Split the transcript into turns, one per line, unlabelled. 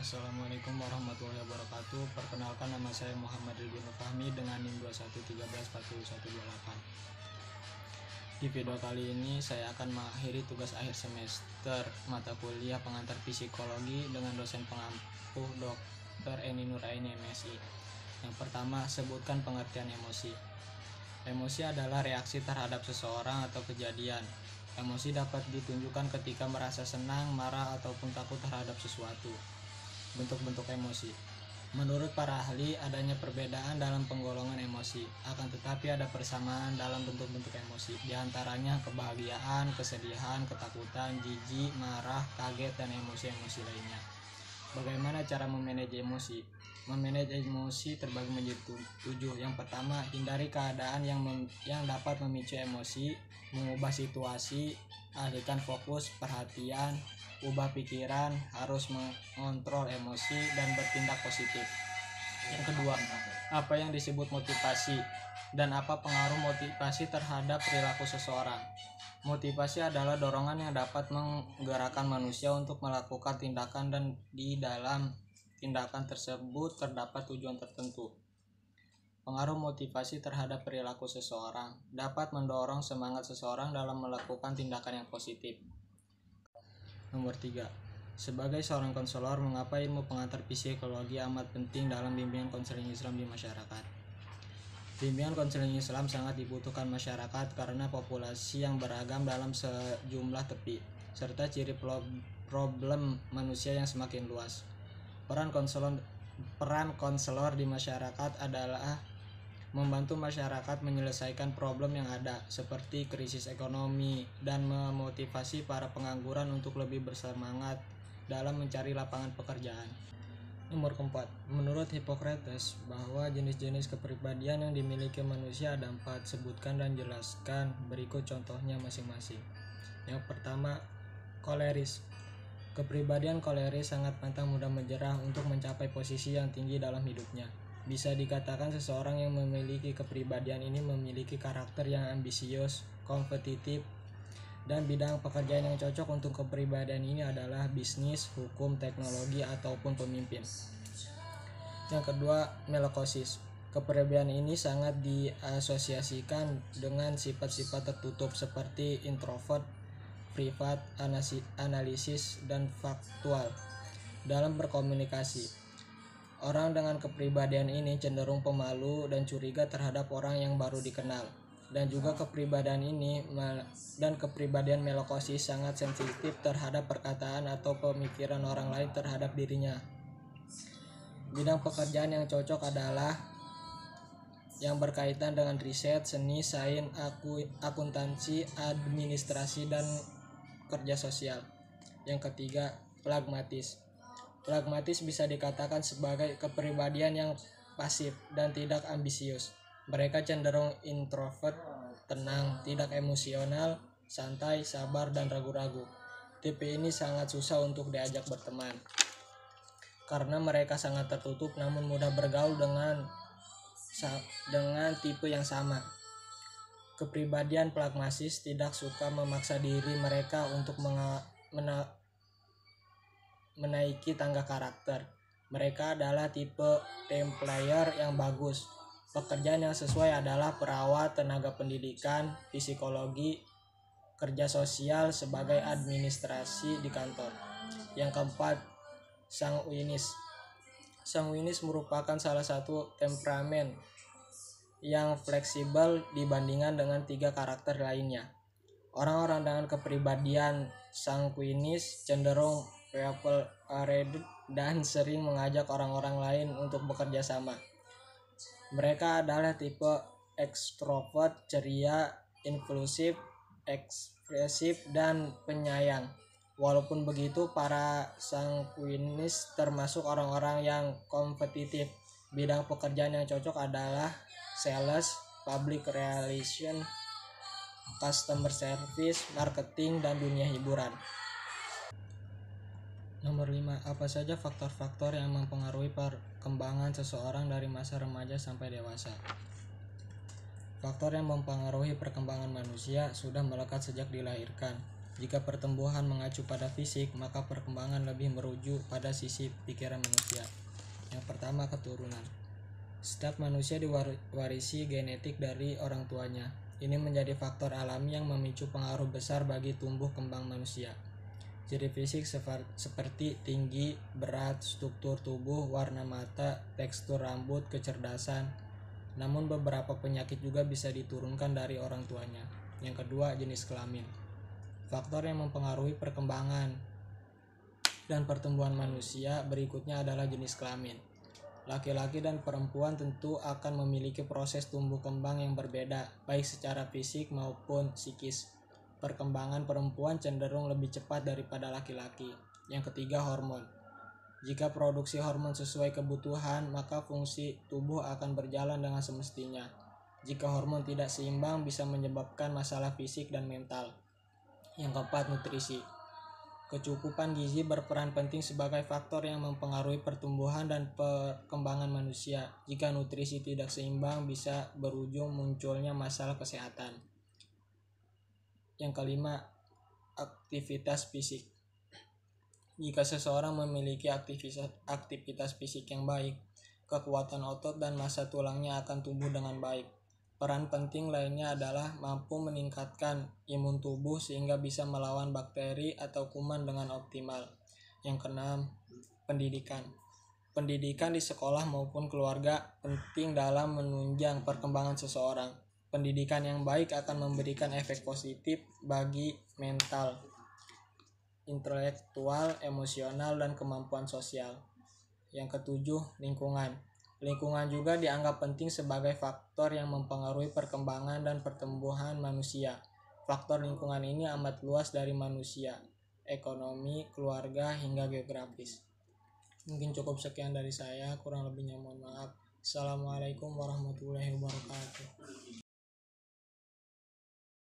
Assalamualaikum warahmatullahi wabarakatuh. Perkenalkan, nama saya Muhammad Ridwan Fahmi dengan NIM 21134128. Di video kali ini saya akan mengakhiri tugas akhir semester mata kuliah pengantar psikologi dengan dosen pengampu Dr. Eni Nuraini MSI. Yang pertama, sebutkan pengertian emosi. Emosi adalah reaksi terhadap seseorang atau kejadian. Emosi dapat ditunjukkan ketika merasa senang, marah, ataupun takut terhadap sesuatu. Bentuk-bentuk emosi. Menurut para ahli, adanya perbedaan dalam penggolongan emosi, akan tetapi ada persamaan dalam bentuk-bentuk emosi, di antaranya kebahagiaan, kesedihan, ketakutan, jijik, marah, kaget, dan emosi-emosi lainnya. Bagaimana cara memanage emosi? Memanage emosi terbagi menjadi 7. Yang pertama, hindari keadaan yang dapat memicu emosi, mengubah situasi, alihkan fokus perhatian, ubah pikiran, harus mengontrol emosi, dan bertindak positif. Yang kedua, apa yang disebut motivasi dan apa pengaruh motivasi terhadap perilaku seseorang? Motivasi adalah dorongan yang dapat menggerakkan manusia untuk melakukan tindakan, dan di dalam tindakan tersebut terdapat tujuan tertentu. Pengaruh motivasi terhadap perilaku seseorang dapat mendorong semangat seseorang dalam melakukan tindakan yang positif. Nomor 3. Sebagai seorang konselor, mengapa ilmu pengantar psikologi amat penting dalam bimbingan konseling Islam di masyarakat? Bimbingan konseling Islam sangat dibutuhkan masyarakat karena populasi yang beragam dalam sejumlah tepi, serta ciri problem manusia yang semakin luas. Peran konselor di masyarakat adalah membantu masyarakat menyelesaikan problem yang ada, seperti krisis ekonomi, dan memotivasi para pengangguran untuk lebih bersemangat dalam mencari lapangan pekerjaan. Nomor 4. Menurut Hippocrates, bahwa jenis-jenis kepribadian yang dimiliki manusia ada 4. Sebutkan dan jelaskan berikut contohnya masing-masing. Yang pertama, koleris. Kepribadian koleris sangat pantang mudah menyerah untuk mencapai posisi yang tinggi dalam hidupnya. Bisa dikatakan seseorang yang memiliki kepribadian ini memiliki karakter yang ambisius, kompetitif, dan bidang pekerjaan yang cocok untuk kepribadian ini adalah bisnis, hukum, teknologi, ataupun pemimpin. Yang kedua, melokosis. Kepribadian ini sangat diasosiasikan dengan sifat-sifat tertutup seperti introvert, privat, analisis, dan faktual dalam berkomunikasi. Orang dengan kepribadian ini cenderung pemalu dan curiga terhadap orang yang baru dikenal. Dan juga kepribadian melokosis sangat sensitif terhadap perkataan atau pemikiran orang lain terhadap dirinya. Bidang pekerjaan yang cocok adalah yang berkaitan dengan riset, seni, sains, akuntansi, administrasi, dan kerja sosial. Yang ketiga, pragmatis. Pragmatis bisa dikatakan sebagai kepribadian yang pasif dan tidak ambisius. Mereka cenderung introvert, tenang, tidak emosional, santai, sabar, dan ragu-ragu. Tipe ini sangat susah untuk diajak berteman karena mereka sangat tertutup namun mudah bergaul dengan tipe yang sama. Kepribadian pragmatis tidak suka memaksa diri mereka untuk menaiki tangga karakter. Mereka adalah tipe team player yang bagus. Pekerjaan yang sesuai adalah perawat, tenaga pendidikan, psikologi, kerja sosial sebagai administrasi di kantor. Yang keempat, sanguinis. Sanguinis merupakan salah satu temperamen yang fleksibel dibandingkan dengan 3 karakter lainnya. Orang-orang dengan kepribadian sanguinis cenderung people-oriented dan sering mengajak orang-orang lain untuk bekerja sama. Mereka adalah tipe ekstrovert, ceria, inklusif, ekspresif, dan penyayang. Walaupun begitu, para sanguinis termasuk orang-orang yang kompetitif. Bidang pekerjaan yang cocok adalah sales, public relation, customer service, marketing, dan dunia hiburan. Nomor 5. Apa saja faktor-faktor yang mempengaruhi perkembangan seseorang dari masa remaja sampai dewasa? Faktor yang mempengaruhi perkembangan manusia sudah melekat sejak dilahirkan. Jika pertumbuhan mengacu pada fisik, maka perkembangan lebih merujuk pada sisi pikiran manusia. Yang pertama, keturunan. Setiap manusia diwarisi genetik dari orang tuanya. Ini menjadi faktor alami yang memicu pengaruh besar bagi tumbuh kembang manusia. Ciri fisik seperti tinggi, berat, struktur tubuh, warna mata, tekstur rambut, kecerdasan. Namun beberapa penyakit juga bisa diturunkan dari orang tuanya. Yang kedua, jenis kelamin. Faktor yang mempengaruhi perkembangan dan pertumbuhan manusia berikutnya adalah jenis kelamin. Laki-laki dan perempuan tentu akan memiliki proses tumbuh kembang yang berbeda, baik secara fisik maupun psikis. Perkembangan perempuan cenderung lebih cepat daripada laki-laki. Yang ketiga, hormon. Jika produksi hormon sesuai kebutuhan, maka fungsi tubuh akan berjalan dengan semestinya. Jika hormon tidak seimbang, bisa menyebabkan masalah fisik dan mental. Yang keempat, nutrisi. Kecukupan gizi berperan penting sebagai faktor yang mempengaruhi pertumbuhan dan perkembangan manusia. Jika nutrisi tidak seimbang, bisa berujung munculnya masalah kesehatan. Yang kelima, aktivitas fisik. Jika seseorang memiliki aktivitas fisik yang baik, kekuatan otot dan massa tulangnya akan tumbuh dengan baik. Peran penting lainnya adalah mampu meningkatkan imun tubuh sehingga bisa melawan bakteri atau kuman dengan optimal. Yang keenam, pendidikan. Pendidikan di sekolah maupun keluarga penting dalam menunjang perkembangan seseorang. Pendidikan yang baik akan memberikan efek positif bagi mental, intelektual, emosional, dan kemampuan sosial. Yang ketujuh, lingkungan. Lingkungan juga dianggap penting sebagai faktor yang mempengaruhi perkembangan dan pertumbuhan manusia. Faktor lingkungan ini amat luas dari manusia, ekonomi, keluarga, hingga geografis. Mungkin cukup sekian dari saya, kurang lebihnya mohon maaf. Assalamualaikum warahmatullahi wabarakatuh.